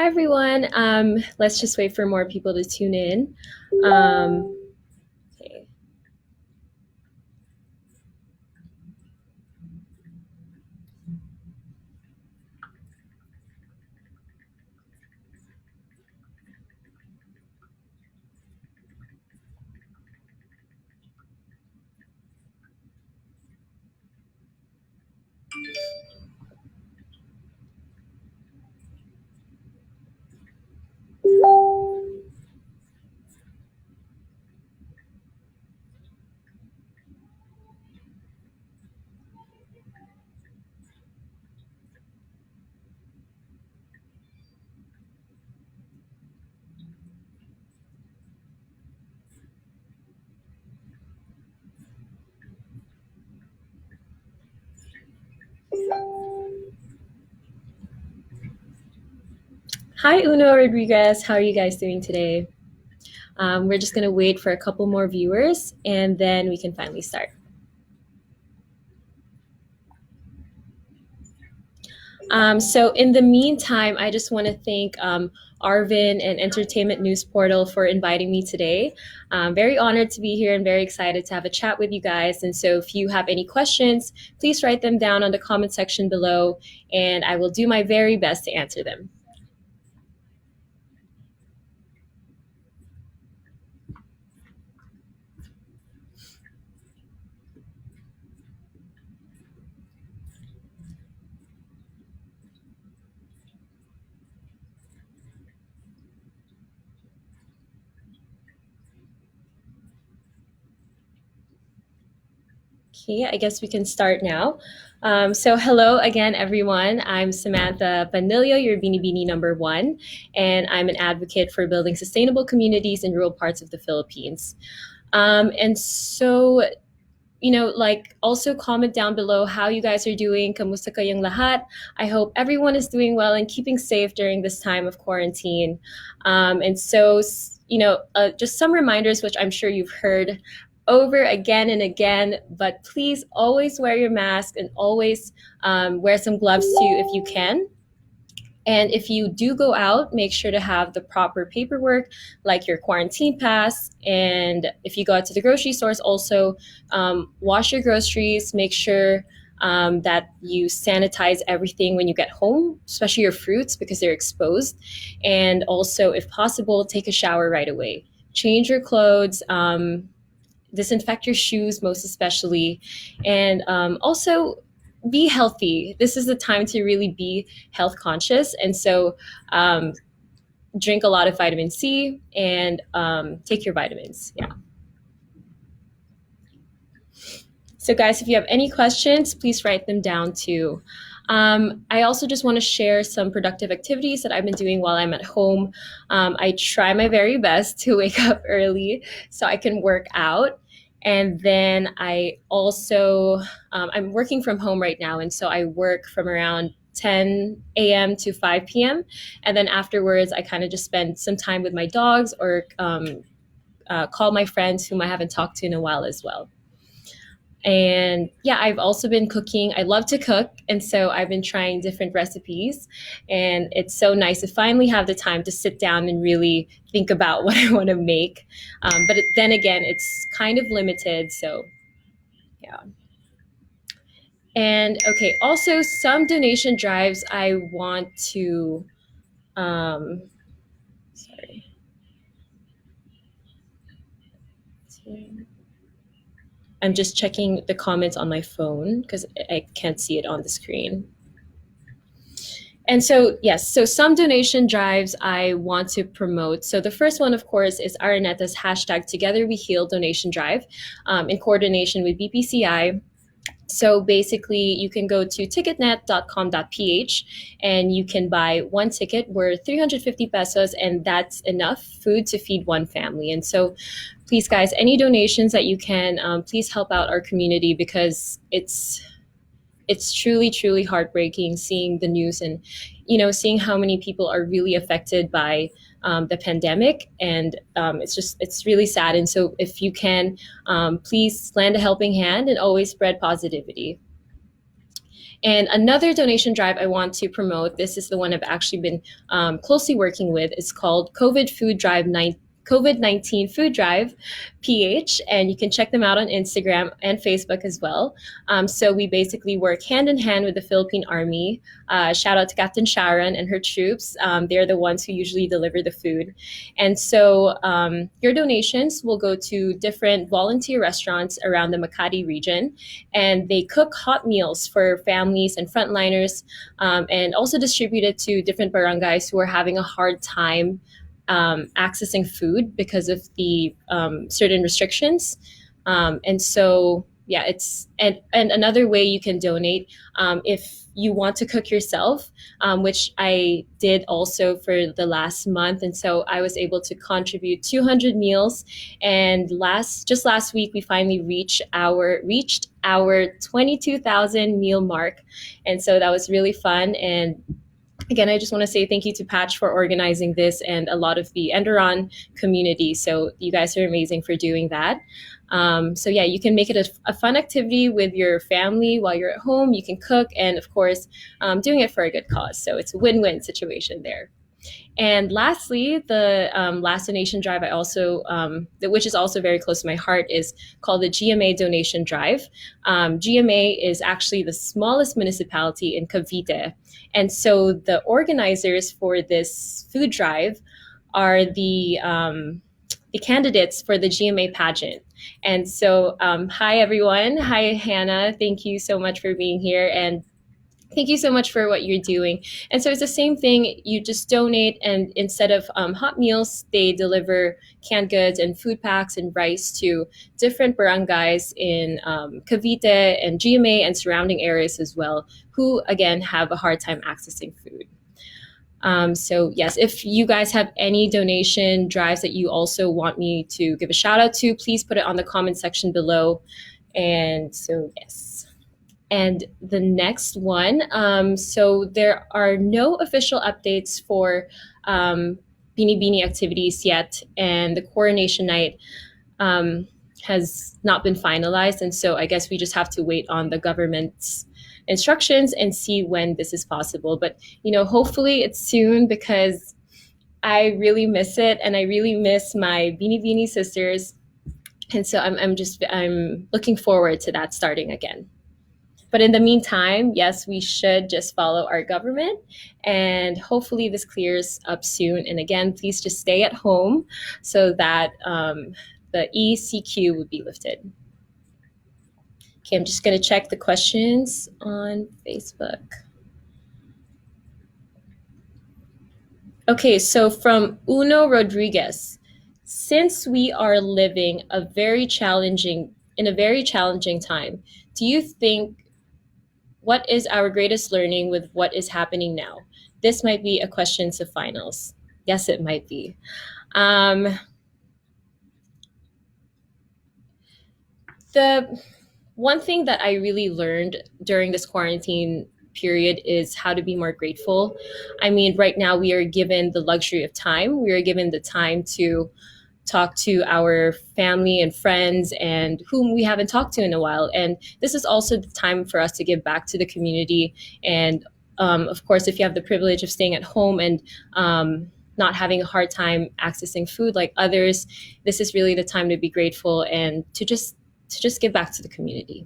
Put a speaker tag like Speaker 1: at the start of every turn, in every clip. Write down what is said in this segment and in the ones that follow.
Speaker 1: Hi, everyone. Let's just wait for more people to tune in. Okay. Hi, Uno Rodriguez. How are you guys doing today? We're just going to wait for a couple more viewers and then we can finally start. So in the meantime, I just want to thank Arvin and Entertainment News Portal for inviting me today. I'm very honored to be here and very excited to have a chat with you guys. And so if you have any questions, please write them down on the comment section below and I will do my very best to answer them. Okay, I guess we can start now. So hello again, everyone. I'm Samantha Panlilio, your Binibini number one, and I'm an advocate for building sustainable communities in rural parts of the Philippines. And so, like also comment down below how you guys are doing. Kamusta kayong lahat? I hope everyone is doing well and keeping safe during this time of quarantine. Just some reminders, which I'm sure you've heard over again and again, but please always wear your mask and always wear some gloves too if you can. And if you do go out, make sure to have the proper paperwork, like your quarantine pass. And if you go out to the grocery stores, also wash your groceries. Make sure that you sanitize everything when you get home, especially your fruits because they're exposed. And also, if possible, take a shower right away. Change your clothes. Disinfect your shoes, most especially. And also, be healthy. This is the time to really be health conscious. And so, drink a lot of vitamin C and take your vitamins. Yeah. So, guys, if you have any questions, please write them down too. I also just want to share some productive activities that I've been doing while I'm at home. I try my very best to wake up early so I can work out. And then I also, I'm working from home right now. And so I work from around 10 a.m. to 5 p.m. And then afterwards, I kind of just spend some time with my dogs or call my friends whom I haven't talked to in a while as well. And yeah, I've also been cooking. I love to cook. And so I've been trying different recipes. And it's so nice to finally have the time to sit down and really think about what I want to make. Then again, it's kind of limited. So yeah. And okay, also some donation drives I want to, sorry. I'm just checking the comments on my phone because I can't see it on the screen. And so, yes, so some donation drives I want to promote. So the first one, of course, is Araneta's hashtag Together We Heal donation drive in coordination with BPCI. So basically, you can go to ticketnet.com.ph and you can buy one ticket worth 350 pesos, and that's enough food to feed one family. And so, please, guys, any donations that you can, please help out our community because it's truly truly heartbreaking seeing the news and seeing how many people are really affected by the pandemic, and it's really sad. And so if you can, please lend a helping hand and always spread positivity. And another donation drive I want to promote, this is the one I've actually been closely working with, is called COVID-19 Food Drive PH, and you can check them out on Instagram and Facebook as well. So we basically work hand in hand with the Philippine Army. Shout out to Captain Sharon and her troops. They're the ones who usually deliver the food. And so your donations will go to different volunteer restaurants around the Makati region, and they cook hot meals for families and frontliners, and also distribute it to different barangays who are having a hard time accessing food because of the certain restrictions. And so, yeah, and another way you can donate, if you want to cook yourself, which I did also for the last month. And so I was able to contribute 200 meals. And just last week, we finally reached our 22,000 meal mark. And so that was really fun. And again, I just want to say thank you to Patch for organizing this and a lot of the Enderon community. So you guys are amazing for doing that. So yeah, you can make it a fun activity with your family while you're at home. You can cook, and of course, doing it for a good cause. So it's a win-win situation there. And lastly, the last donation drive which is also very close to my heart, is called the GMA Donation Drive. GMA is actually the smallest municipality in Cavite. And so the organizers for this food drive are the candidates for the GMA pageant. And so, hi everyone. Hi, Hannah. Thank you so much for being here. And thank you so much for what you're doing. And so it's the same thing. You just donate, and instead of hot meals, they deliver canned goods and food packs and rice to different barangays in Cavite and GMA and surrounding areas as well, who again have a hard time accessing food. So yes, if you guys have any donation drives that you also want me to give a shout out to, please put it on the comment section below. And so yes. And the next one, so there are no official updates for Bini Bini activities yet, and the coronation night has not been finalized. And so I guess we just have to wait on the government's instructions and see when this is possible. But, hopefully it's soon, because I really miss it, and I really miss my Bini Bini sisters. And so I'm looking forward to that starting again. But in the meantime, yes, we should just follow our government, and hopefully this clears up soon. And again, please just stay at home so that the ECQ would be lifted. Okay, I'm just going to check the questions on Facebook. Okay, so from Uno Rodriguez, since we are living in a very challenging time, do you think, what is our greatest learning with what is happening now? This might be a question to finals. Yes, it might be. The one thing that I really learned during this quarantine period is how to be more grateful. I mean, right now we are given the luxury of time. We are given the time to talk to our family and friends and whom we haven't talked to in a while. And this is also the time for us to give back to the community. And of course, if you have the privilege of staying at home and not having a hard time accessing food like others, this is really the time to be grateful and to just give back to the community.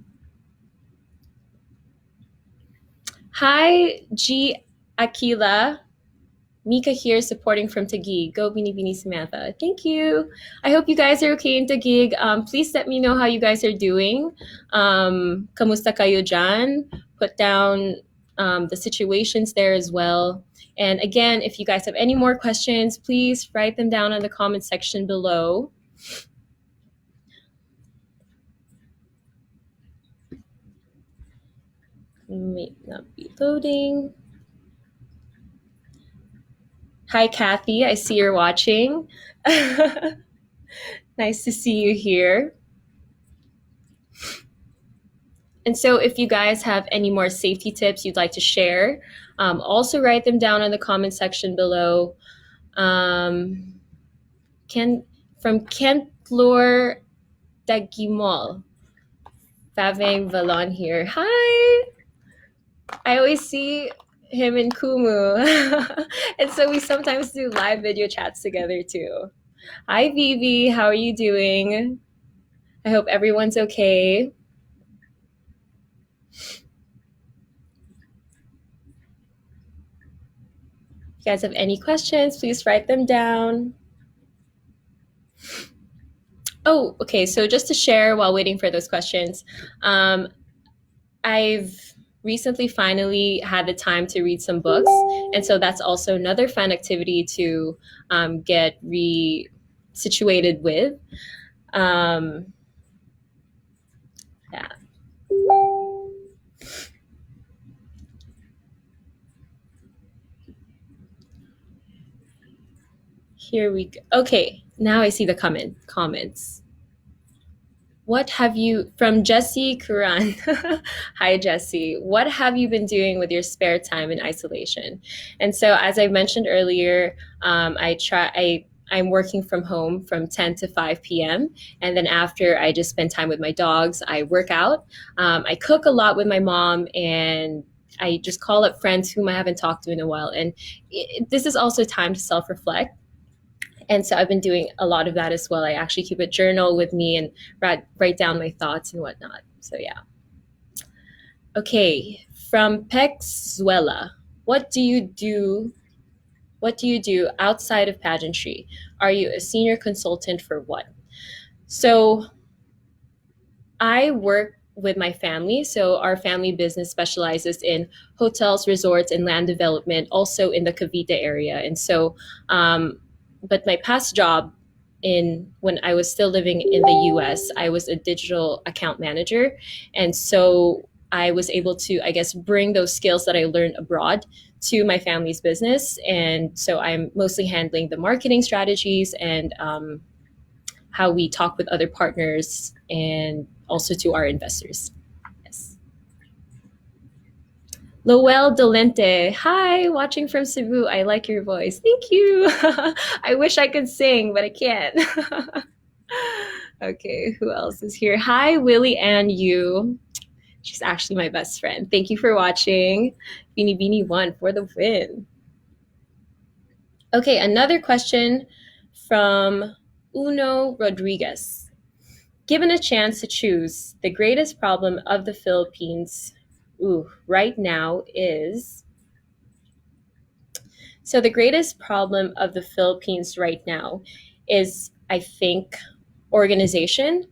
Speaker 1: Hi, G. Aquila. Mika here, supporting from Taguig. Go Bini Bini Samantha. Thank you. I hope you guys are okay in Taguig. Please let me know how you guys are doing. Kamusta kayo dyan? Put down the situations there as well. And again, if you guys have any more questions, please write them down in the comment section below. May not be loading. Hi, Kathy. I see you're watching. Nice to see you here. And so if you guys have any more safety tips you'd like to share, also write them down in the comment section below. From Kentlor Dagimol. Faveng Valon here. Hi. I always see him in Kumu. And so we sometimes do live video chats together too. Hi, Vivi. How are you doing? I hope everyone's okay. If you guys have any questions, please write them down. Oh, okay. So just to share while waiting for those questions, I've recently finally had the time to read some books. And so that's also another fun activity to get situated with. Um, yeah. Here we go. Okay, now I see the comments. What have you from Jesse Kuran? Hi Jesse. What have you been doing with your spare time in isolation? And so, as I mentioned earlier, I'm working from home from 10 to 5 p.m. And then after, I just spend time with my dogs. I work out. I cook a lot with my mom, and I just call up friends whom I haven't talked to in a while. And this is also time to self reflect, and so I've been doing a lot of that as well. I actually keep a journal with me and write down my thoughts and whatnot. So yeah. Okay, from Pexzuela. What do you do? What do you do outside of pageantry? Are you a senior consultant for what? So I work with my family. So our family business specializes in hotels, resorts, and land development, also in the Cavite area. And so, but my past job in when I was still living in the US, I was a digital account manager. And so I was able to, I guess, bring those skills that I learned abroad to my family's business. And so I'm mostly handling the marketing strategies and how we talk with other partners and also to our investors. Yes. Lowell Dolente. Hi, watching from Cebu. I like your voice. Thank you. I wish I could sing, but I can't. Okay, who else is here? Hi, Willie and you. She's actually my best friend. Thank you for watching. Beanie Beanie won for the win. Okay, another question from Uno Rodriguez. Given a chance to choose, the greatest problem of the Philippines right now is. So, the greatest problem of the Philippines right now is, I think, organization.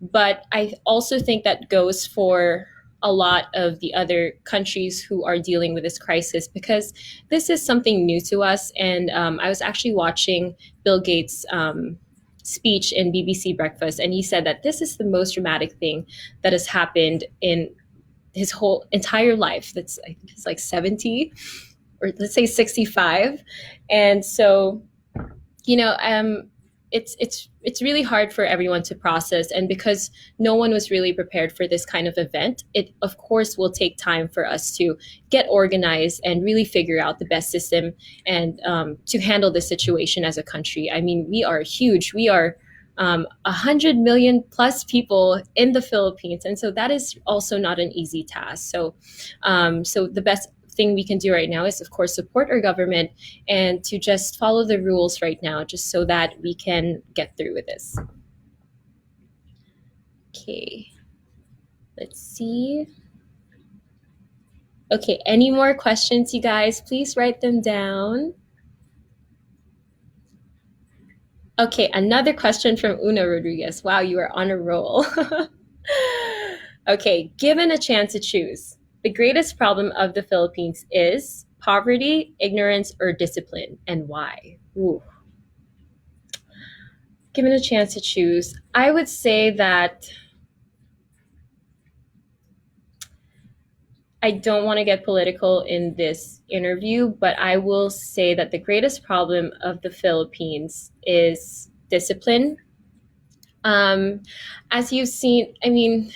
Speaker 1: But I also think that goes for a lot of the other countries who are dealing with this crisis because this is something new to us. And I was actually watching Bill Gates' speech in BBC Breakfast, and he said that this is the most dramatic thing that has happened in his whole entire life. That's I think it's like 70 or let's say 65. And so you know it's really hard for everyone to process, and because no one was really prepared for this kind of event, it of course will take time for us to get organized and really figure out the best system and to handle the situation as a country. I mean, we are huge. We are 100 million plus people in the Philippines, and so that is also not an easy task. So the best thing we can do right now is, of course, support our government and to just follow the rules right now, just so that we can get through with this. Okay, let's see. Okay, any more questions, you guys? Please write them down. Okay, another question from Una Rodriguez. Wow, you are on a roll. Okay, given a chance to choose, the greatest problem of the Philippines is poverty, ignorance, or discipline, and why? Ooh. Given a chance to choose, I would say that I don't want to get political in this interview, but I will say that the greatest problem of the Philippines is discipline. Um, as you've seen, I mean,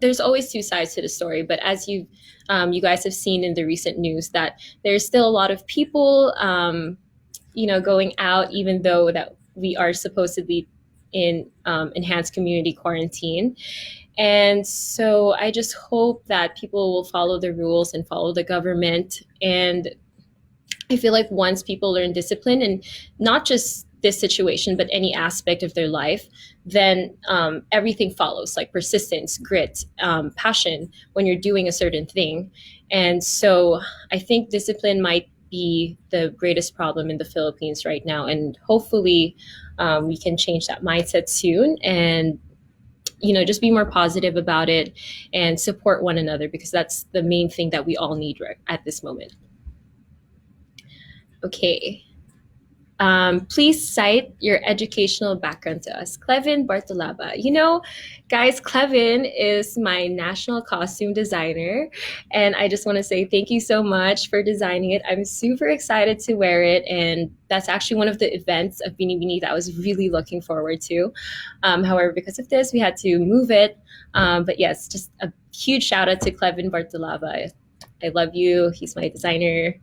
Speaker 1: there's always two sides to the story, but as you guys have seen in the recent news, that there's still a lot of people, going out, even though that we are supposedly in enhanced community quarantine. And so I just hope that people will follow the rules and follow the government. And I feel like once people learn discipline, and not just this situation, but any aspect of their life, then everything follows, like persistence, grit, passion when you're doing a certain thing. And so I think discipline might be the greatest problem in the Philippines right now. And hopefully we can change that mindset soon, and just be more positive about it and support one another, because that's the main thing that we all need right at this moment. Okay. Please cite your educational background to us. Clevin Bartolaba. Guys, Clevin is my national costume designer. And I just want to say thank you so much for designing it. I'm super excited to wear it. And that's actually one of the events of Bini Bini that I was really looking forward to. However, because of this, we had to move it. But yes, just a huge shout out to Clevin Bartolaba. I love you. He's my designer.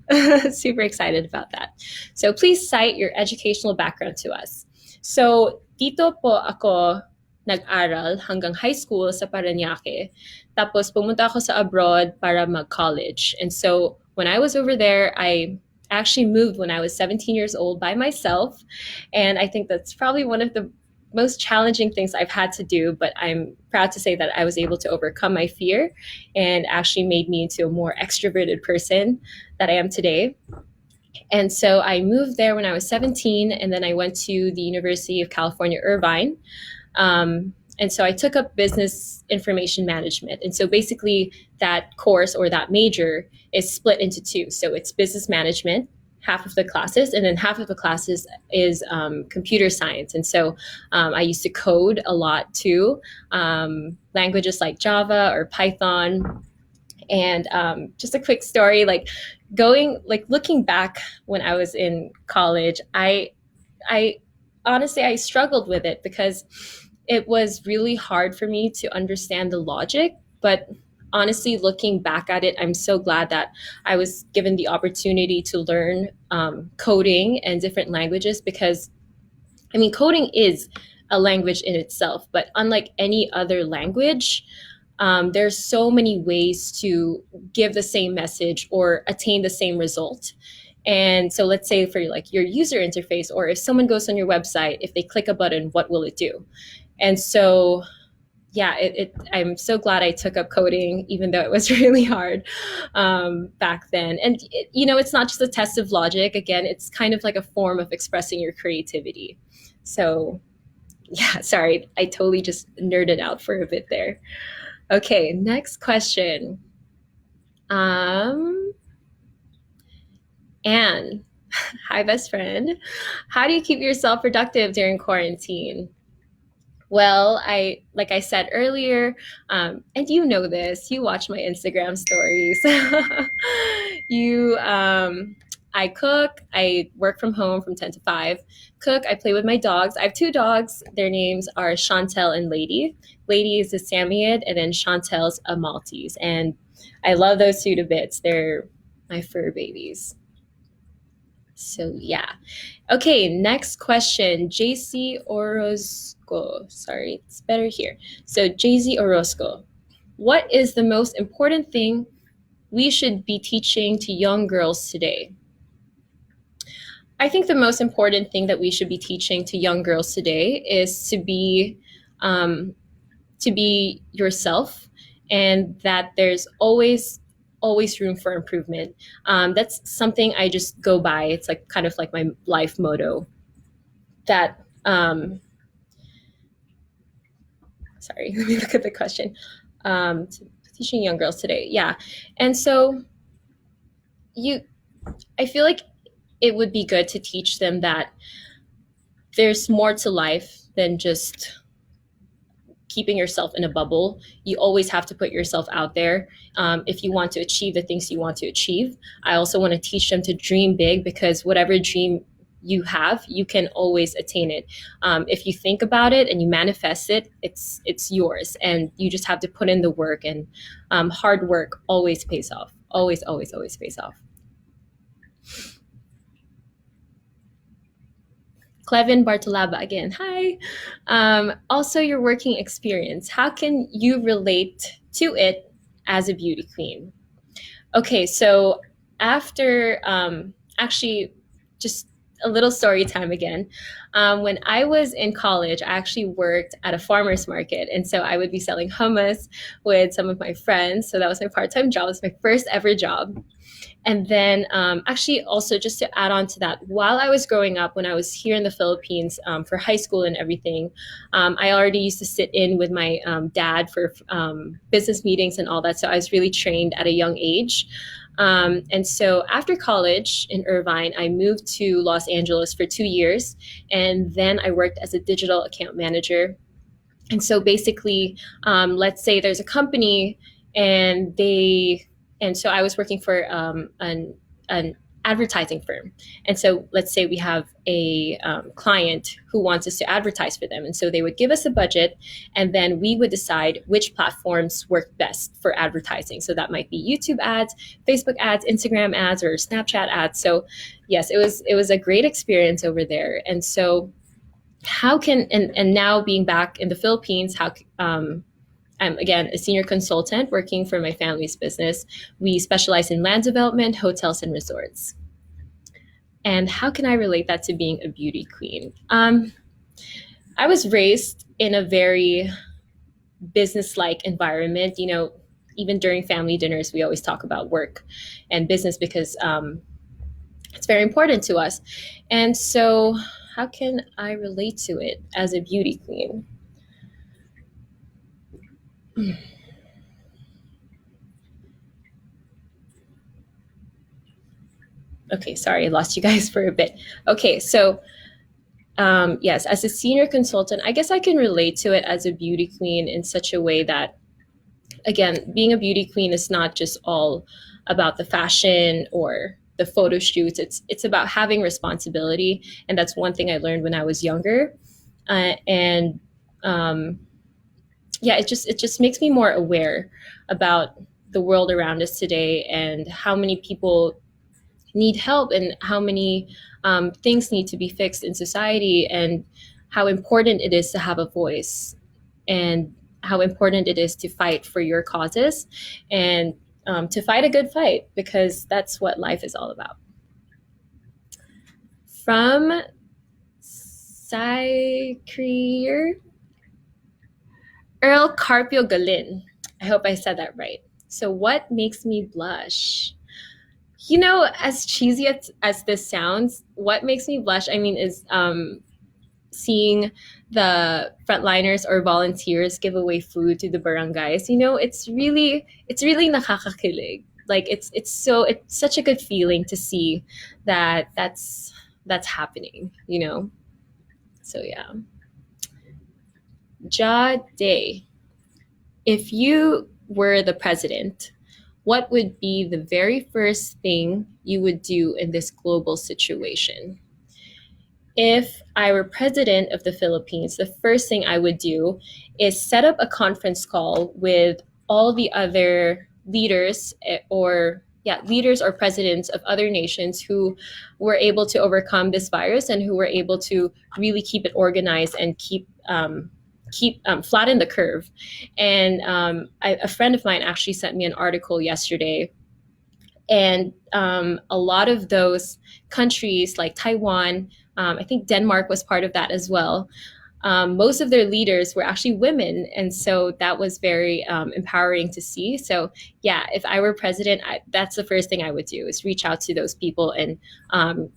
Speaker 1: Super excited about that. So please cite your educational background to us. So dito po ako nag-aral hanggang high school sa Parañaque. Tapos pumunta ako sa abroad para mag-college. And so when I was over there, I actually moved when I was 17 years old by myself. And I think that's probably one of the most challenging things I've had to do, but I'm proud to say that I was able to overcome my fear and actually made me into a more extroverted person that I am today. And so I moved there when I was 17, and then I went to the University of California, Irvine. And so I took up business information management. And so basically that course or that major is split into two. So it's business management, half of the classes, and then half of the classes is computer science. And so I used to code a lot too, languages like Java or Python. And just a quick story, looking back when I was in college, I honestly, I struggled with it because it was really hard for me to understand the logic. But honestly, looking back at it, I'm so glad that I was given the opportunity to learn coding and different languages, because I mean, coding is a language in itself, but unlike any other language, there's so many ways to give the same message or attain the same result. And so let's say for like your user interface, or if someone goes on your website, if they click a button, what will it do? And so yeah, I'm so glad I took up coding, even though it was really hard back then. And it's not just a test of logic. Again, it's kind of like a form of expressing your creativity. So yeah, sorry, I totally just nerded out for a bit there. Okay, next question. Anne, hi, best friend. How do you keep yourself productive during quarantine? Well, like I said earlier, and you know this, you watch my Instagram stories. you, I cook, I work from home from 10 to 5. Cook, I play with my dogs. I have 2 dogs. Their names are Chantel and Lady. Lady is a Samoyed, and then Chantel's a Maltese. And I love those 2 to bits. They're my fur babies. So yeah. Okay, next question. JC Orozco. Sorry, it's better here. So JC Orozco. What is the most important thing we should be teaching to young girls today? I think the most important thing that we should be teaching to young girls today is to be yourself, and that there's always room for improvement. That's something I just go by. It's like kind of like my life motto. That sorry, let me look at the question. Teaching young girls today, yeah, and so I feel like it would be good to teach them that there's more to life than just keeping yourself in a bubble. You always have to put yourself out there if you want to achieve the things you want to achieve. I also want to teach them to dream big, because whatever dream you have, you can always attain it. If you think about it and you manifest it, it's yours, and you just have to put in the work. And hard work always pays off. Always, always, always pays off. Clevin Bartolaba again. Hi. Also, your working experience. How can you relate to it as a beauty queen? Okay, so after actually, just a little story time again. When I was in college, I actually worked at a farmer's market. And so I would be selling hummus with some of my friends. So that was my part time job. It was my first ever job. And then, actually, also just to add on to that, while I was growing up, when I was here in the Philippines for high school and everything, I already used to sit in with my dad for business meetings and all that. So I was really trained at a young age. And so after college in Irvine, I moved to Los Angeles for 2 years. And then I worked as a digital account manager. And so basically, let's say there's a company and so I was working for an advertising firm. And so let's say we have a client who wants us to advertise for them. And so they would give us a budget, and then we would decide which platforms work best for advertising. So that might be YouTube ads, Facebook ads, Instagram ads, or Snapchat ads. So yes, it was a great experience over there. And so how can and now being back in the Philippines, how I'm again a senior consultant working for my family's business. We specialize in land development, hotels, and resorts. And how can I relate that to being a beauty queen? I was raised in a very business-like environment. Even during family dinners, we always talk about work and business because it's very important to us. And so, how can I relate to it as a beauty queen? Okay, sorry, I lost you guys for a bit. Okay, so yes, as a senior consultant, I guess I can relate to it as a beauty queen in such a way that, again, being a beauty queen is not just all about the fashion or the photo shoots. It's about having responsibility, and that's one thing I learned when I was younger. And yeah, it just makes me more aware about the world around us today and how many people need help and how many things need to be fixed in society, and how important it is to have a voice, and how important it is to fight for your causes, and to fight a good fight, because that's what life is all about. From Psychier Earl Carpio Galin. I hope I said that right. So, what makes me blush? As cheesy as this sounds, what makes me blush, I mean, is seeing the frontliners or volunteers give away food to the barangays. It's really nakakakilig. Like it's such a good feeling to see that's happening. So yeah. Ja Day. If you were the president, what would be the very first thing you would do in this global situation? If I were president of the Philippines, the first thing I would do is set up a conference call with all the other leaders, or yeah, leaders or presidents of other nations who were able to overcome this virus and who were able to really keep it organized and keep flatten the curve. And a friend of mine actually sent me an article yesterday, and a lot of those countries like Taiwan, I think Denmark was part of that as well. Most of their leaders were actually women, and so that was very empowering to see. So yeah, if I were president, that's the first thing I would do, is reach out to those people and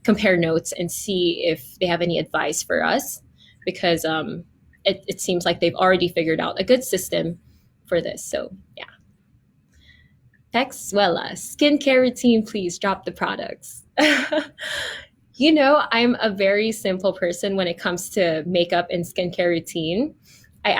Speaker 1: compare notes and see if they have any advice for us, because it seems like they've already figured out a good system for this. So yeah. Texuela, skincare routine, please drop the products. I'm a very simple person when it comes to makeup and skincare routine. I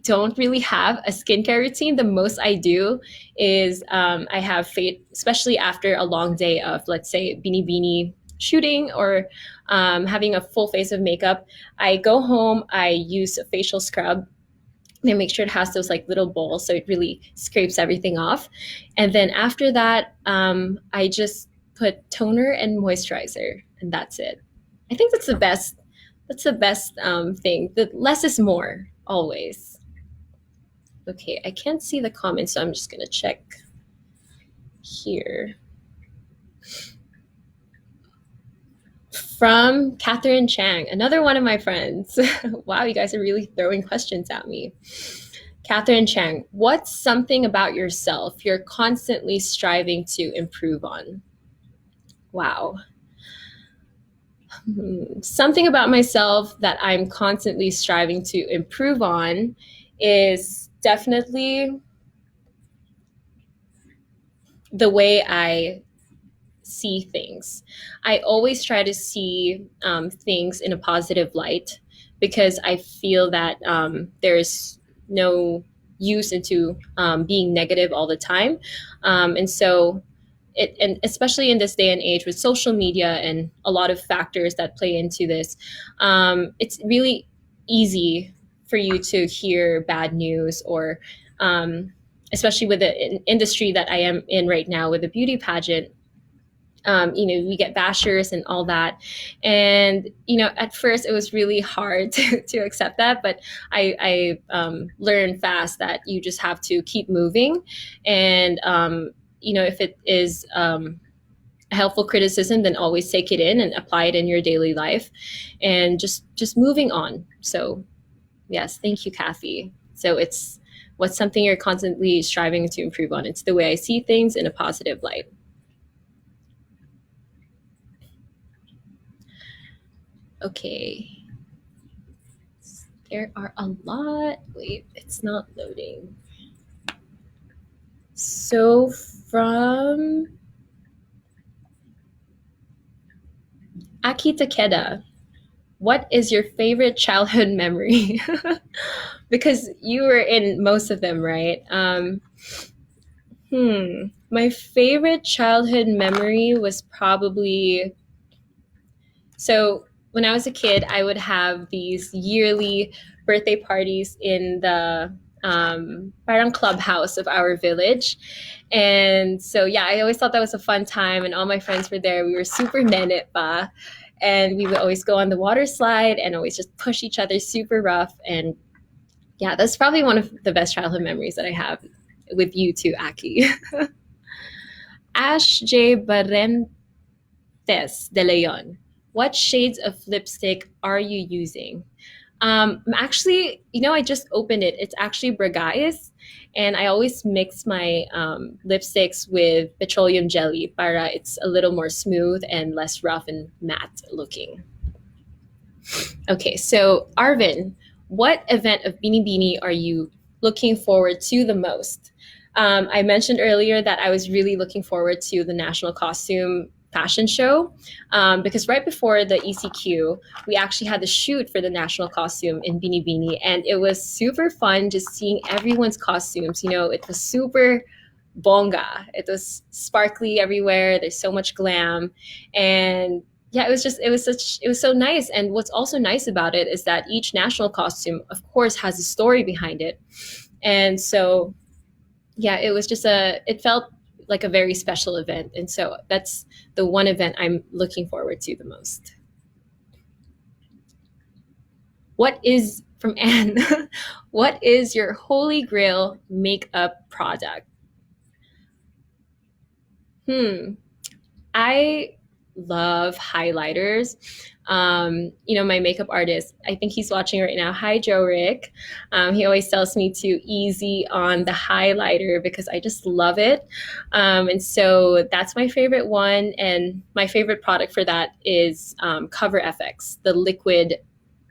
Speaker 1: don't really have a skincare routine. The most I do is I have fate, especially after a long day of, let's say, beanie shooting, or having a full face of makeup. I go home, I use a facial scrub, and make sure it has those like little bowls so it really scrapes everything off. And then after that, I just put toner and moisturizer, and that's it. I think that's the best. That's the best thing. The less is more always. Okay, I can't see the comments, so I'm just gonna check here. From Catherine Chang, another one of my friends. Wow, you guys are really throwing questions at me. Catherine Chang, what's something about yourself you're constantly striving to improve on? Wow. Something about myself that I'm constantly striving to improve on is definitely the way I see things. I always try to see things in a positive light because I feel that there's no use into being negative all the time. And so and especially in this day and age with social media and a lot of factors that play into this, it's really easy for you to hear bad news or especially with the industry that I am in right now with the beauty pageant. We get bashers and all that. And, at first it was really hard to accept that, but I learned fast that you just have to keep moving. And, if it is helpful criticism, then always take it in and apply it in your daily life and just moving on. So, yes, thank you, Kathy. So it's what's something you're constantly striving to improve on. It's the way I see things in a positive light. Okay. There are a lot. Wait, it's not loading. So from Aki Takeda, what is your favorite childhood memory? Because you were in most of them, right? My favorite childhood memory was probably so when I was a kid, I would have these yearly birthday parties in the parang clubhouse of our village. And so, yeah, I always thought that was a fun time. And all my friends were there. We were super nenit pa. And we would always go on the water slide and always just push each other super rough. And yeah, that's probably one of the best childhood memories that I have with you too, Aki. Ash J. Barrentes de Leon. What shades of lipstick are you using? Actually, I just opened it. It's actually Bragais, and I always mix my lipsticks with petroleum jelly para it's a little more smooth and less rough and matte looking. Okay, so Arvin, what event of Beanie Beanie are you looking forward to the most? I mentioned earlier that I was really looking forward to the National Costume Fashion Show because right before the ECQ, we actually had the shoot for the national costume in Beanie Beanie, and it was super fun just seeing everyone's costumes. It was super bonga. It was sparkly everywhere. There's so much glam, and yeah, it was so nice. And what's also nice about it is that each national costume, of course, has a story behind it, and so yeah, it felt like a very special event. And so that's the one event I'm looking forward to the most. What is from Anne? What is your holy grail makeup product? Hmm. I love highlighters. My makeup artist, I think he's watching right now. Hi, Joe Rick. He always tells me to easy on the highlighter because I just love it. And so that's my favorite one. And my favorite product for that is Cover FX, the liquid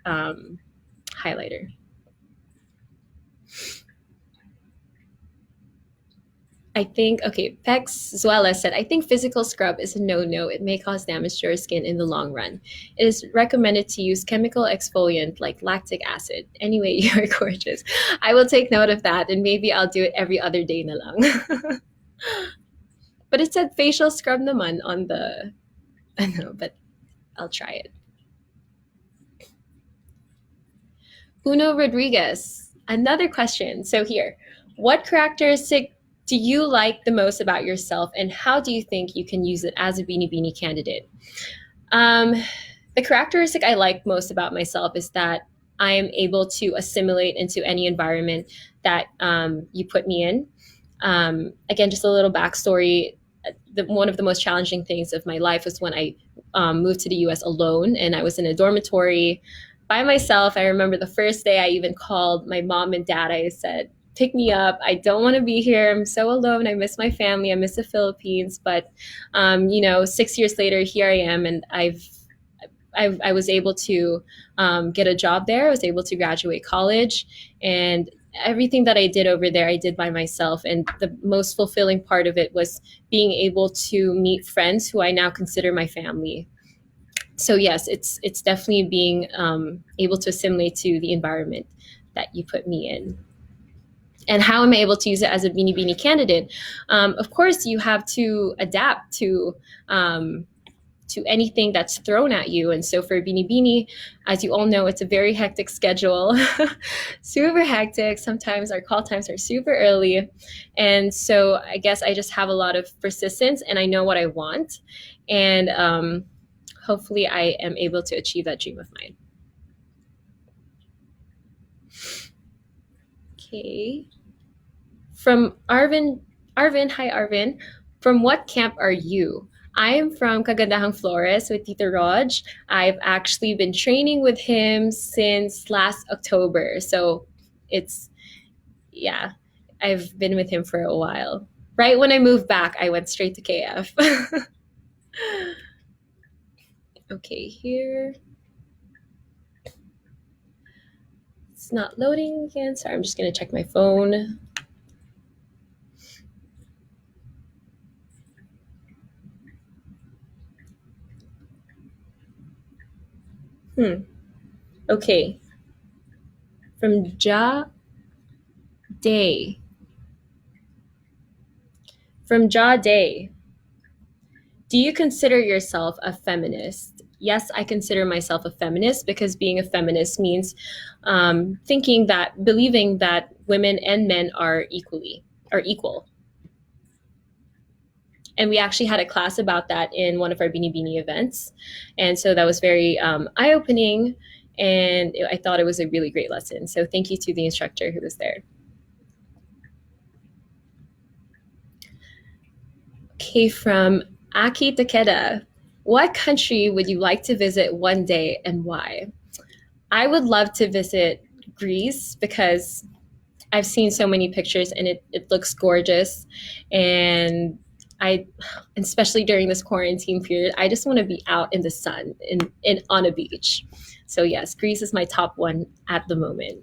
Speaker 1: highlighter. I think, okay, Pex Zuela said, I think physical scrub is a no-no. It may cause damage to your skin in the long run. It is recommended to use chemical exfoliant like lactic acid. Anyway, you're gorgeous. I will take note of that and maybe I'll do it every other day na lang. But it said facial scrub naman on the, I know, but I'll try it. Uno Rodriguez, another question. So here, what characteristic do you like the most about yourself and how do you think you can use it as a Beanie Beanie candidate? Um, The characteristic I like most about myself is that I am able to assimilate into any environment that you put me in. Again, just a little backstory. One of the most challenging things of my life was when I moved to the US alone, and I was in a dormitory by myself. I remember the first day I even called my mom and dad. I said, pick me up. I don't want to be here. I'm so alone. I miss my family. I miss the Philippines. But, 6 years later, here I am, and I was able to get a job there. I was able to graduate college, and everything that I did over there, I did by myself. And the most fulfilling part of it was being able to meet friends who I now consider my family. So yes, it's definitely being able to assimilate to the environment that you put me in. And how am I able to use it as a Beanie Beanie candidate? Of course, you have to adapt to anything that's thrown at you. And so for Beanie Beanie, as you all know, it's a very hectic schedule, super hectic. Sometimes our call times are super early. And so I guess I just have a lot of persistence and I know what I want. And hopefully I am able to achieve that dream of mine. Okay. From Arvin, hi Arvin. From what camp are you? I am from Kagandahang Flores with Tito Raj. I've actually been training with him since last October. So it's, yeah, I've been with him for a while. Right when I moved back, I went straight to KF. Okay, here. It's not loading again. Sorry, I'm just going to check my phone. Okay. From Ja Day. From Ja Day. Do you consider yourself a feminist? Yes, I consider myself a feminist because being a feminist means believing that women and men are equal. And we actually had a class about that in one of our Beanie Beanie events. And so that was very eye opening. And I thought it was a really great lesson. So thank you to the instructor who was there. Okay, from Aki Takeda. What country would you like to visit one day and why? I would love to visit Greece because I've seen so many pictures and it looks gorgeous. And I, especially during this quarantine period, I just want to be out in the sun in on a beach. So yes, Greece is my top one at the moment.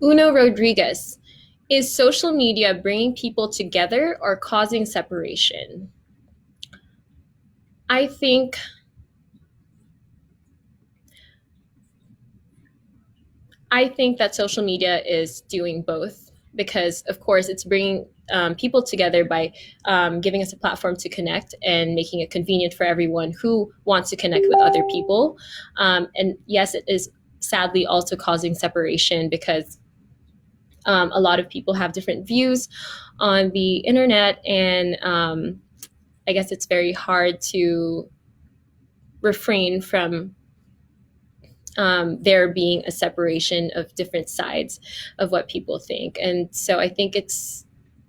Speaker 1: Uno Rodriguez, is social media bringing people together or causing separation? I think I think that social media is doing both because, of course, it's bringing people together by giving us a platform to connect and making it convenient for everyone who wants to connect with other people. And yes, it is sadly also causing separation because a lot of people have different views on the internet, and I guess it's very hard to refrain from there being a separation of different sides of what people think. And so I think it's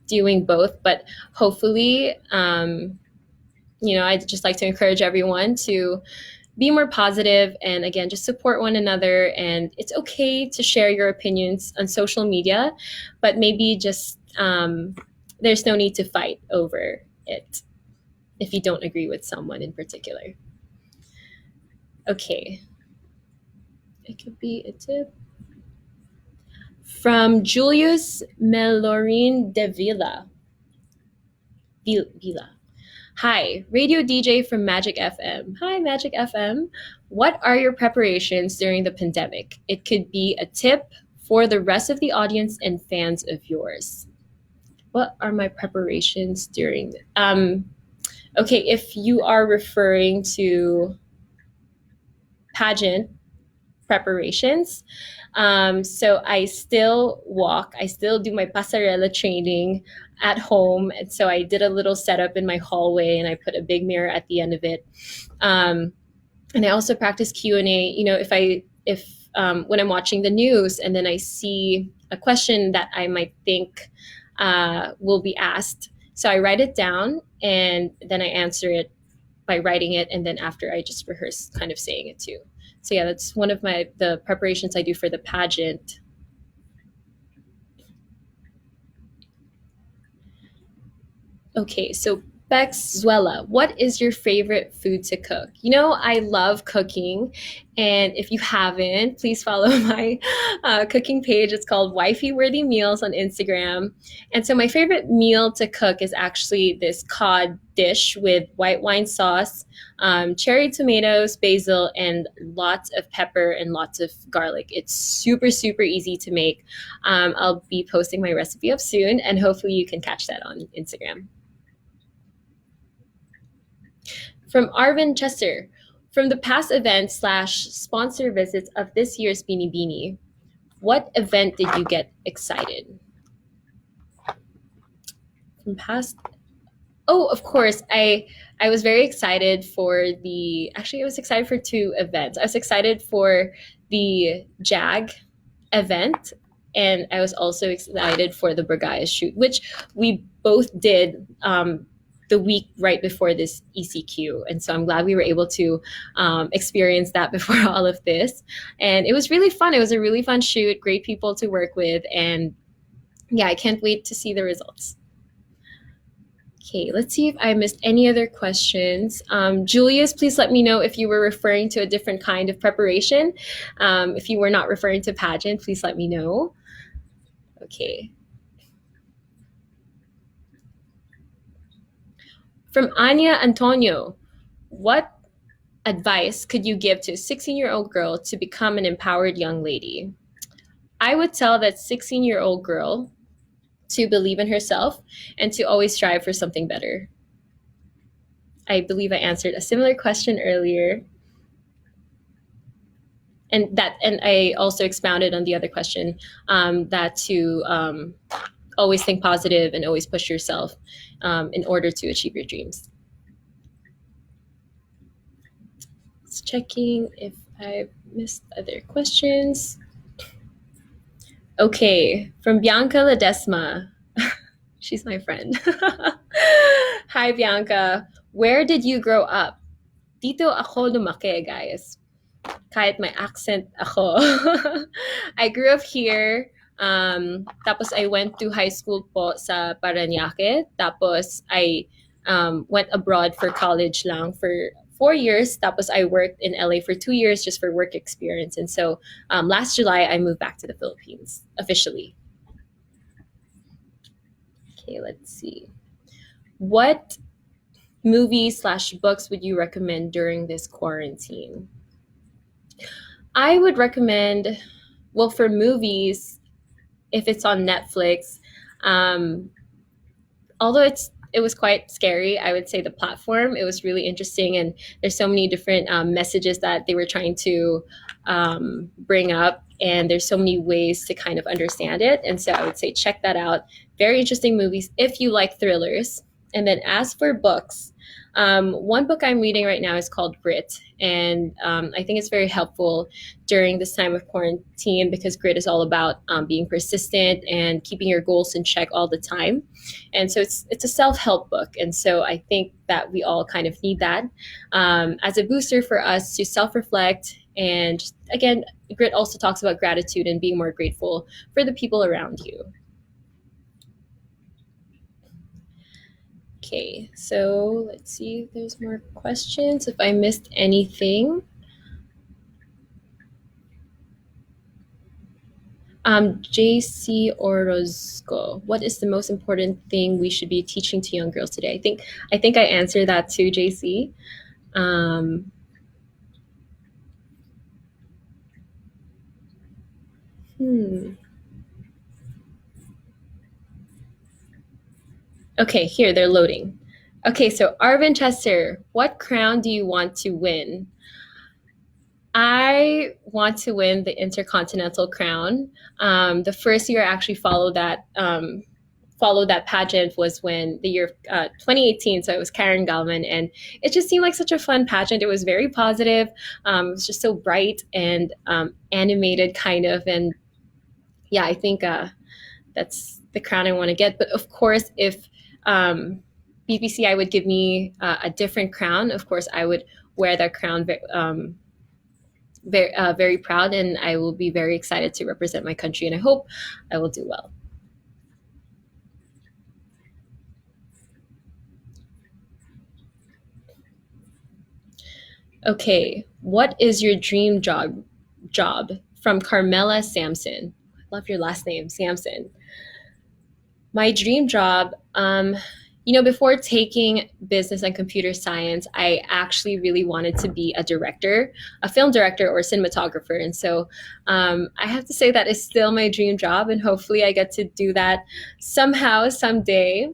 Speaker 1: doing both, but hopefully, I'd just like to encourage everyone to be more positive and again, just support one another. And it's okay to share your opinions on social media, but maybe just there's no need to fight over it if you don't agree with someone in particular. Okay. It could be a tip. From Julius Melorin de Villa. Hi, radio DJ from Magic FM. Hi, Magic FM. What are your preparations during the pandemic? It could be a tip for the rest of the audience and fans of yours. What are my preparations during? Okay, if you are referring to pageant, preparations. So I still walk, I still do my pasarela training at home. And so I did a little setup in my hallway and I put a big mirror at the end of it. Um, and I also practice Q&A. If when I'm watching the news and then I see a question that I might think will be asked, so I write it down and then I answer it by writing it, and then after I just rehearse kind of saying it too. So yeah, that's one of the preparations I do for the pageant. Okay, so Bex Zuela, what is your favorite food to cook? You know, I love cooking, and if you haven't, please follow my cooking page. It's called Wifey Worthy Meals on Instagram. And so, my favorite meal to cook is actually this cod dish with white wine sauce, cherry tomatoes, basil, and lots of pepper and lots of garlic. It's super, super easy to make. I'll be posting my recipe up soon, and hopefully, you can catch that on Instagram. From Arvin Chester, from the past events slash sponsor visits of this year's Beanie Beanie, what event did you get excited? From past, oh, of course, I was very excited for the. Actually, I was excited for two events. I was excited for the JAG event, and I was also excited for the Bragaya shoot, which we both did the week right before this ECQ. And so I'm glad we were able to experience that before all of this. And it was really fun. It was a really fun shoot, great people to work with. And yeah, I can't wait to see the results. Okay, let's see if I missed any other questions. Julius, please let me know if you were referring to a different kind of preparation. If you were not referring to pageant, please let me know. Okay. From Anya Antonio, what advice could you give to a 16-year-old girl to become an empowered young lady? I would tell that 16-year-old girl to believe in herself and to always strive for something better. I believe I answered a similar question earlier. And I also expounded on the other question, that to always think positive and always push yourself in order to achieve your dreams. Just checking if I missed other questions. Okay, from Bianca Ledesma. She's my friend. Hi, Bianca. Where did you grow up? Dito ako lumaki, guys. Kahit may accent ako. I grew up here. Tapos I went to high school po sa Parañaque. Tapos I went abroad for college lang for 4 years. Tapos I worked in LA for 2 years just for work experience. And so last July, I moved back to the Philippines officially. Okay, let's see. What movies slash books would you recommend during this quarantine? I would recommend, well, for movies, if it's on Netflix, um, although it was quite scary, I would say the platform, it was really interesting, and there's so many different messages that they were trying to bring up, and there's so many ways to kind of understand it. And so I would say check that out. Very interesting movies if you like thrillers. And then as for books, one book I'm reading right now is called Grit, and I think it's very helpful during this time of quarantine because Grit is all about being persistent and keeping your goals in check all the time. And so it's a self-help book, and so I think that we all kind of need that as a booster for us to self-reflect. And just, again, Grit also talks about gratitude and being more grateful for the people around you. Okay, so let's see if there's more questions, if I missed anything. JC Orozco, what is the most important thing we should be teaching to young girls today? I think I answered that too, JC. Um, hmm. Okay, here they're loading. Okay, so Arvin Chester, what crown do you want to win? I want to win the Intercontinental Crown. The first year I actually followed that pageant was when the year 2018. So it was Karen Gallman, and it just seemed like such a fun pageant. It was very positive. It was just so bright and animated, kind of. And yeah, I think that's the crown I want to get. But of course, if BPCI would give me a different crown, of course, I would wear that crown very proud, and I will be very excited to represent my country, and I hope I will do well. Okay, what is your dream job? From Carmela Sampson. I love your last name, Sampson. My dream job, before taking business and computer science, I actually really wanted to be a director, a film director or cinematographer. And so I have to say that is still my dream job. And hopefully I get to do that somehow, someday.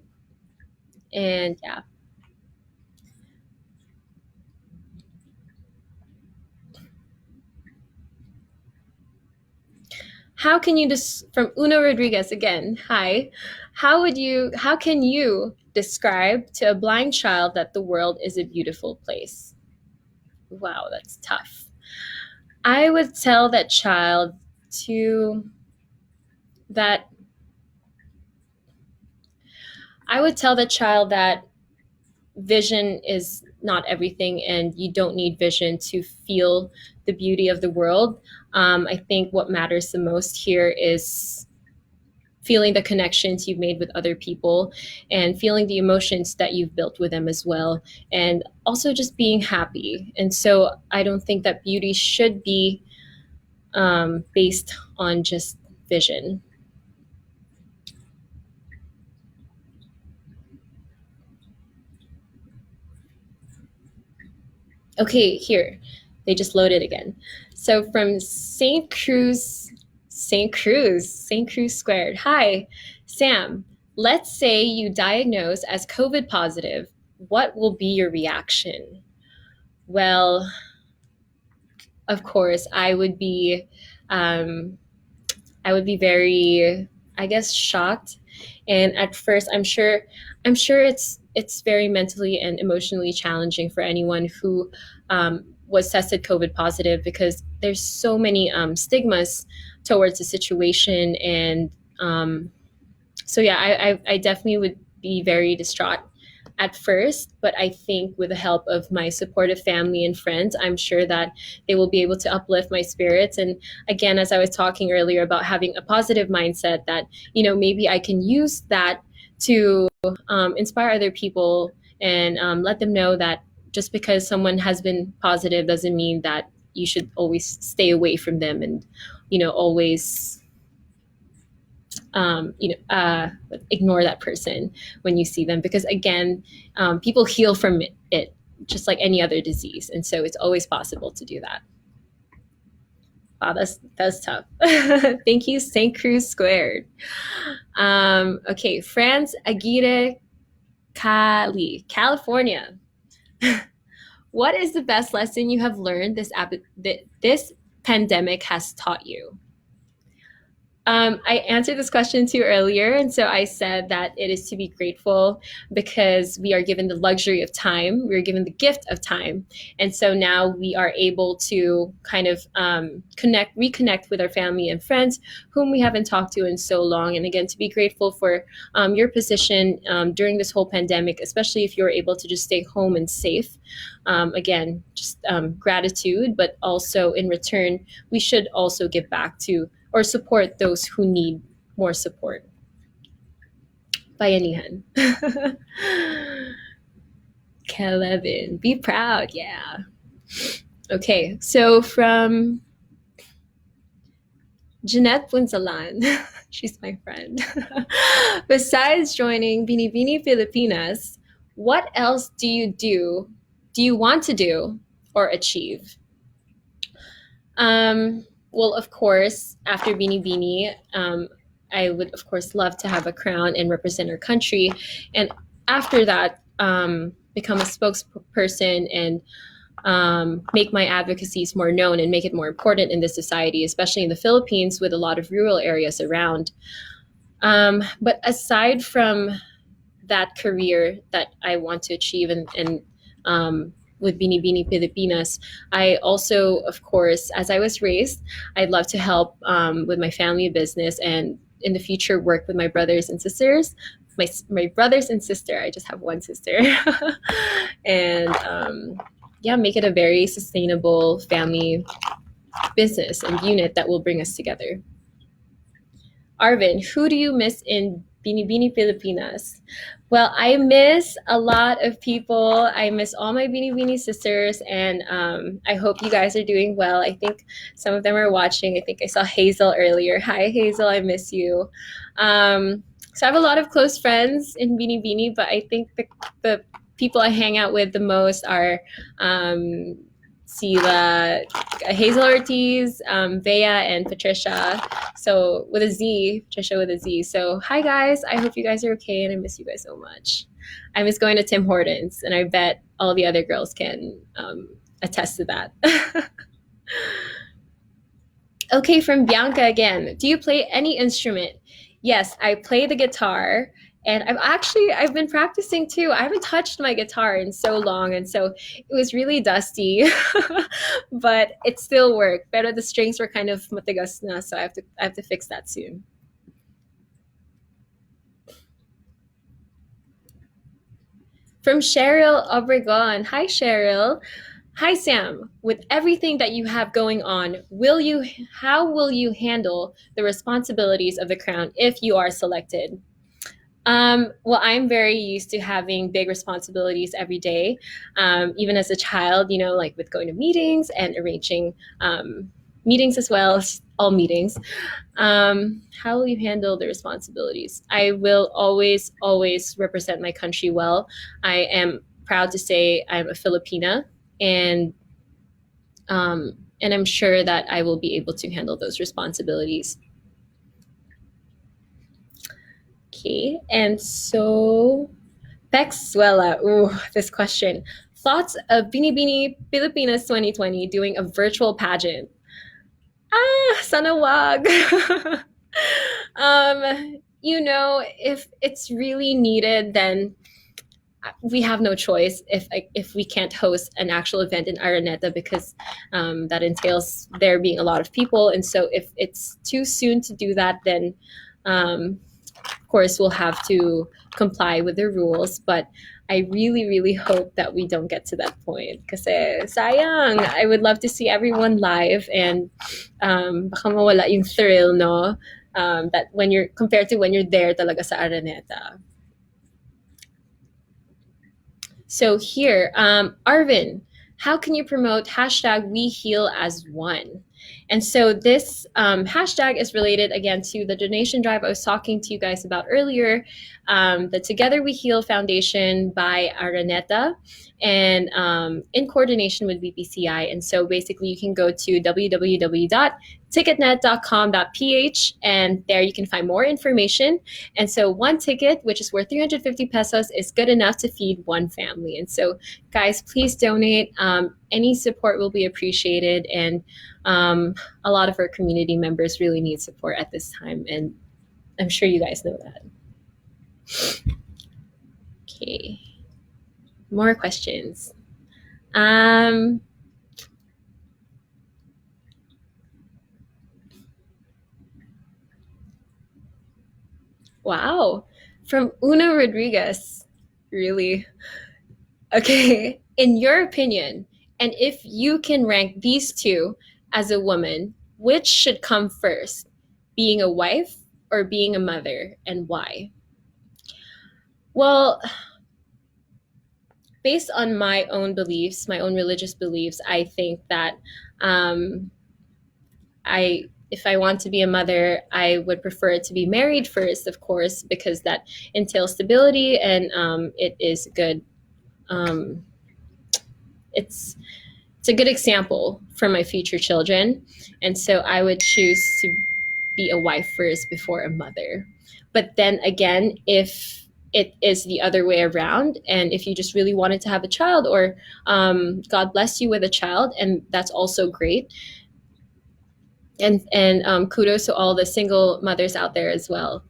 Speaker 1: And yeah. How can you from Uno Rodriguez again? Hi. How can you describe to a blind child that the world is a beautiful place? Wow, that's tough. I would tell that child to that I would tell that child that vision is not everything, and you don't need vision to feel the beauty of the world. I think what matters the most here is feeling the connections you've made with other people and feeling the emotions that you've built with them as well, and also just being happy. And so I don't think that beauty should be based on just vision. Okay, here. They just loaded again. So from St. Cruz squared. Hi, Sam. Let's say you diagnose as COVID positive. What will be your reaction? Well, of course, um, I would be very, I guess, shocked. And at first, I'm sure it's very mentally and emotionally challenging for anyone who was tested COVID positive, because there's so many stigmas towards the situation. And so yeah, I definitely would be very distraught at first, but I think with the help of my supportive family and friends, I'm sure that they will be able to uplift my spirits. And again, as I was talking earlier about having a positive mindset, that maybe I can use that to inspire other people, and let them know that just because someone has been positive doesn't mean that you should always stay away from them, and always ignore that person when you see them, because again, people heal from it just like any other disease, and so it's always possible to do that. Wow, that's tough. Thank you, St. Cruz squared. Okay, France Aguirre, California. What is the best lesson you have learned this pandemic has taught you? I answered this question too earlier, and so I said that it is to be grateful because we are given the luxury of time. We are given the gift of time, and so now we are able to kind of reconnect with our family and friends whom we haven't talked to in so long. And again, to be grateful for your position during this whole pandemic, especially if you're able to just stay home and safe. Again, just gratitude, but also in return, we should also give back to or support those who need more support. Bayanihan. Kelvin, be proud. Yeah. Okay, so from Jeanette Punsalan, she's my friend. Besides joining Binibini Filipinas, what else do you want to do or achieve? Well, of course, after Beanie Beanie, I would, of course, love to have a crown and represent our country. And after that, become a spokesperson and make my advocacies more known and make it more important in this society, especially in the Philippines with a lot of rural areas around. But aside from that career that I want to achieve and with Bini Bini Pilipinas, I also, of course, as I was raised, I'd love to help with my family business and in the future work with my brothers and sisters. My brothers and sister, I just have one sister, and yeah, make it a very sustainable family business and unit that will bring us together. Arvin, who do you miss in Bini Bini Pilipinas? Well, I miss a lot of people. I miss all my Bini Bini sisters, and I hope you guys are doing well. I think some of them are watching. I think I saw Hazel earlier. Hi, Hazel, I miss you. So I have a lot of close friends in Bini Bini, but I think the people I hang out with the most are Sila, Hazel Ortiz, Bea, and Patricia. So with a Z, Patricia with a Z. So hi guys, I hope you guys are okay, and I miss you guys so much. I miss going to Tim Hortons, and I bet all the other girls can attest to that. Okay, from Bianca again. Do you play any instrument? Yes, I play the guitar, and I've been practicing too. I haven't touched my guitar in so long, and so it was really dusty, but it still worked. Pero the strings were kind of matigas na, so I have to fix that soon. From Cheryl Obregon. Hi, Cheryl. Hi, Sam. With everything that you have going on, how will you handle the responsibilities of the crown if you are selected? Well, I'm very used to having big responsibilities every day, even as a child, like with going to meetings and arranging meetings as well, all meetings. How will you handle the responsibilities? I will always, always represent my country well. I am proud to say I'm a Filipina, and I'm sure that I will be able to handle those responsibilities. Okay, and so Pexuela, ooh, this question. Thoughts of Bini Bini Pilipinas 2020 doing a virtual pageant? Sana wag. If it's really needed, then we have no choice if we can't host an actual event in Araneta, because that entails there being a lot of people. And so if it's too soon to do that, then of course we'll have to comply with the rules. But I really, really hope that we don't get to that point. Kasi sayang, I would love to see everyone live, and baka mawala yung thrill, no? That when you're compared to when you're there talaga sa Araneta. So here, Arvin, how can you promote hashtag We Heal as One? And so this hashtag is related again to the donation drive I was talking to you guys about earlier, the Together We Heal Foundation by Araneta, and in coordination with BPCI. And so basically you can go to www.ticketnet.com.ph, and there you can find more information. And so one ticket, which is worth 350 pesos, is good enough to feed one family. And so guys, please donate. Any support will be appreciated, and a lot of our community members really need support at this time, and I'm sure you guys know that. Okay, more questions. Wow, from Una Rodriguez, really? Okay, in your opinion, and if you can rank these two as a woman, which should come first, being a wife or being a mother, and why? Well, based on my own beliefs, my own religious beliefs, I think that if I want to be a mother, I would prefer it to be married first, of course, because that entails stability, and it is good. It's a good example for my future children, and so I would choose to be a wife first before a mother. But then again, if it is the other way around. And if you just really wanted to have a child, or God bless you with a child, and that's also great. And kudos to all the single mothers out there as well.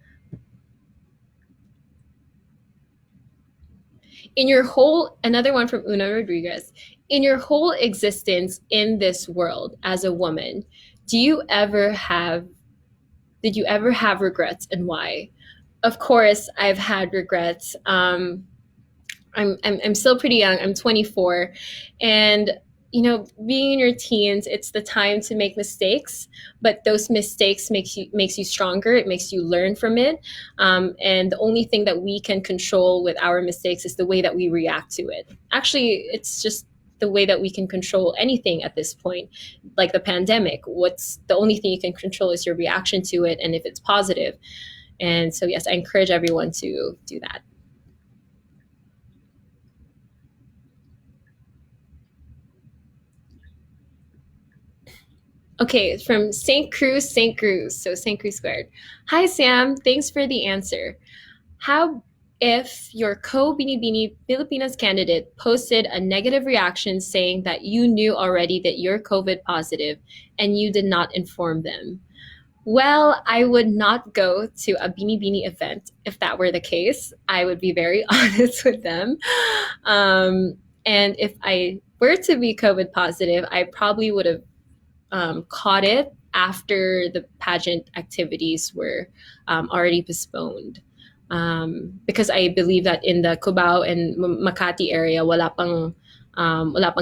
Speaker 1: In your whole, another one from Una Rodriguez, in your whole existence in this world as a woman, do you ever have did you ever have regrets, and why? Of course, I've had regrets. I'm still pretty young. I'm 24, and being in your teens, it's the time to make mistakes. But those mistakes makes you stronger. It makes you learn from it. And the only thing that we can control with our mistakes is the way that we react to it. Actually, it's just the way that we can control anything at this point, like the pandemic. What's the only thing you can control is your reaction to it, and if it's positive. And so, yes, I encourage everyone to do that. Okay, from St. Cruz, St. Cruz, so St. Cruz Squared. Hi, Sam. Thanks for the answer. How if your co-Binibini Filipinas candidate posted a negative reaction saying that you knew already that you're COVID positive and you did not inform them? Well, I would not go to a Binibini event if that were the case. I would be very honest with them. And if I were to be COVID positive, I probably would have caught it after the pageant activities were already postponed. Because I believe that in the Cubao and Makati area, wala pang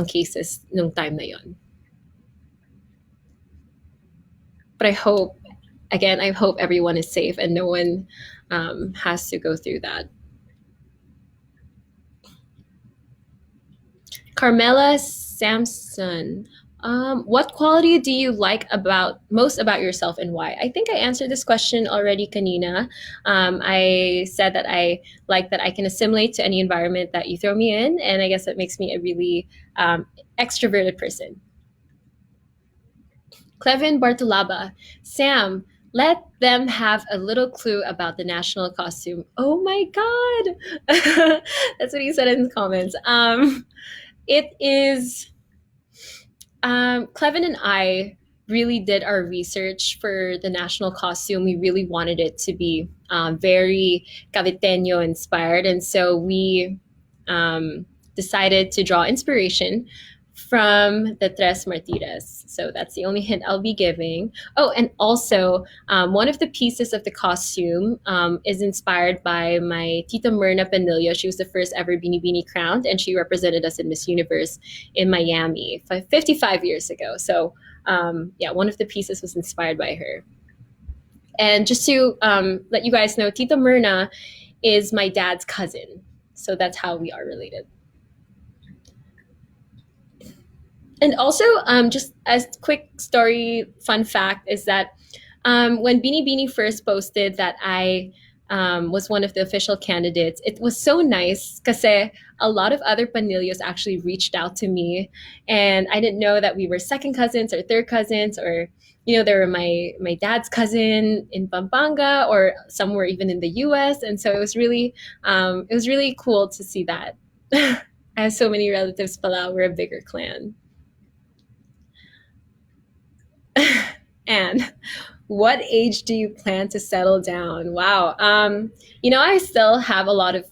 Speaker 1: cases nung time na yon. But I hope everyone is safe and no one has to go through that. Carmela Samson. What quality do you like about most about yourself, and why? I think I answered this question already, Kanina. I said that I like that I can assimilate to any environment that you throw me in, and I guess that makes me a really extroverted person. Clevin Bartolaba. Sam, let them have a little clue about the national costume. Oh my God. That's what he said in the comments. It is Clevin and I really did our research for the national costume. We really wanted it to be very Caviteño inspired. And so we decided to draw inspiration from the Tres Martires. So that's the only hint I'll be giving. Oh, and also one of the pieces of the costume is inspired by my Tita Myrna Panlilio. She was the first ever Binibini crowned, and she represented us in Miss Universe in Miami 55 years ago. So yeah, one of the pieces was inspired by her. And just to let you guys know, Tita Myrna is my dad's cousin. So that's how we are related. And also, just as quick story fun fact is that when Beanie Beanie first posted that I was one of the official candidates, it was so nice because a lot of other Panilios actually reached out to me, and I didn't know that we were second cousins or third cousins, or they were my dad's cousin in Pampanga, or somewhere even in the U.S. And so it was really cool to see that. I have so many relatives. Pala, we're a bigger clan. And what age do you plan to settle down? Wow. I still have a lot of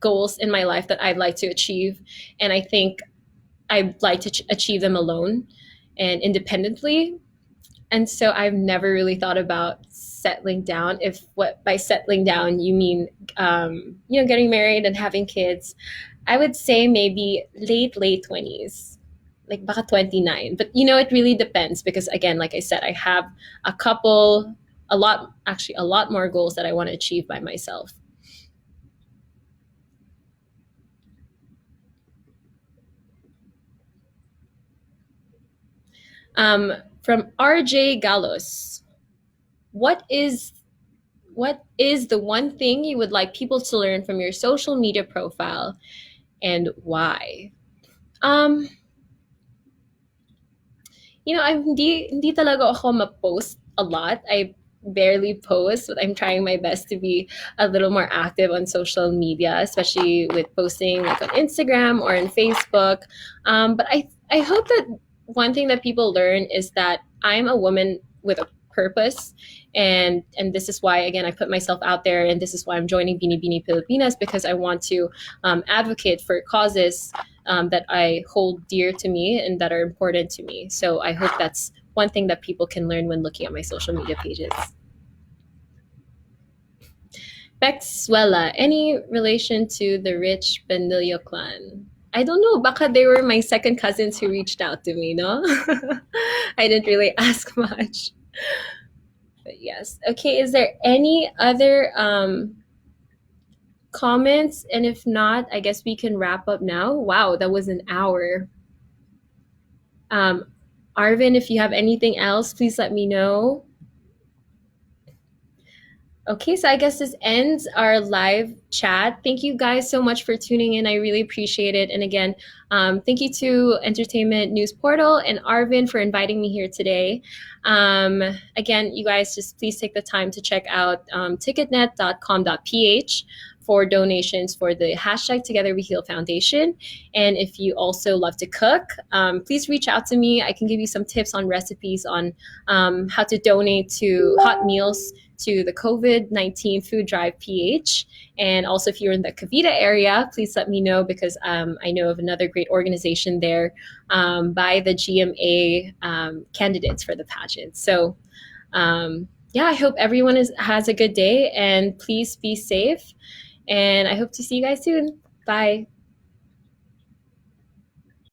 Speaker 1: goals in my life that I'd like to achieve. And I think I'd like to achieve them alone and independently. And so I've never really thought about settling down. If what by settling down you mean, getting married and having kids, I would say maybe late 20s, like baka 29. But it really depends because again, like I said, I have a couple, a lot more goals that I want to achieve by myself. From RJ Galos, what is what is the one thing you would like people to learn from your social media profile, and why? Um, hindi talaga ako ma-post a lot. I barely post, but I'm trying my best to be a little more active on social media, especially with posting like on Instagram or on Facebook. But I hope that one thing that people learn is that I'm a woman with a purpose, and this is why again I put myself out there, and this is why I'm joining Bini Bini Pilipinas, because I want to advocate for causes that I hold dear to me and that are important to me. So I hope that's one thing that people can learn when looking at my social media pages. Bexwella, any relation to the rich Panlilio clan? I don't know. Baka they were my second cousins who reached out to me, no? I didn't really ask much. But yes. Okay, is there any other comments? And if not, I guess we can wrap up now. Wow, that was an hour. Um, Arvin, if you have anything else, please let me know. Okay, so I guess this ends our live chat. Thank you guys so much for tuning in. I really appreciate it. And again, thank you to Entertainment News Portal and Arvin for inviting me here today. Again, you guys just please take the time to check out ticketnet.com.ph for donations for the hashtag Together We Heal Foundation. And if you also love to cook, please reach out to me. I can give you some tips on recipes on how to donate to hot meals to the COVID-19 Food Drive PH. And also, if you're in the Cavite area, please let me know, because I know of another great organization there by the GMA candidates for the pageant. So, yeah, I hope everyone has a good day, and please be safe. And I hope to see you guys soon. Bye.